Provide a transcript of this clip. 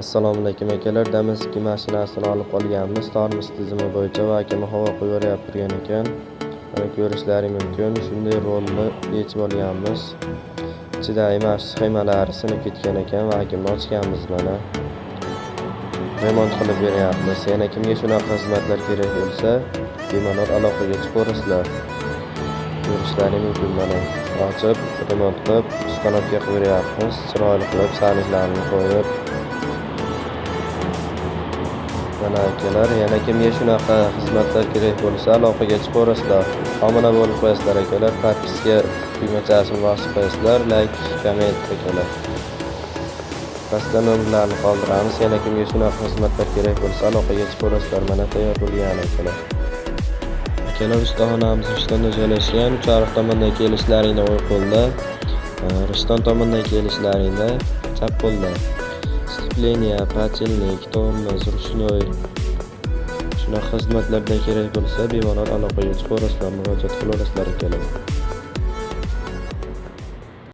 Assalomu alaykum akalar. Damas'ga mashinasini olib qolganmiz. Tormoz tizimi bo'yicha va akam havo qo'yib turgan ekan. Mana ko'rishlaring mumkin. Shunday rolni yechib olganmiz. Ichidagi mana sxemalari sinib ketgan ekan va akam ochganmiz mana. Remont qilib beryapmiz. Yana kimga shunaqa xizmatlar kerak bo'lsa, bemalol aloqaga chiqaverasizlar. Ko'rishlaring mumkin mana. Ochib, remont qilib, ustunobga qilib beryapmiz. Chiroyli qilib sarliklarni qo'yib. Mana akalar, yana kimga shunaqa xizmatlar kerak bo'lsa, aloqaga chiqaverasizlar. Homila bo'lib qo'yasizlar akalar, podpiska tugmachasini bosib qo'yasizlar, like, komment akalar. Pastda nomerlarni qoldiramiz. Yana kimga shunaqa xizmatlar kerak bo'lsa, aloqaga chiqaverasizlar. Mana tayyor bo'lgan akalar. Akalar, ustaxonamiz Rishtonda joylashgan. Uchariq tomondan kelishlaringda o'ng qo'lda, Rishton tomondan kelishlaringda chap qo'lda. Skleniya, patilnik, tormoz, rushnoy. Shunaqa xizmatlardan kerak bo'lsa, bemalol aloqaga chiqaverasizlar, murojaat qilaverasizlar akalar.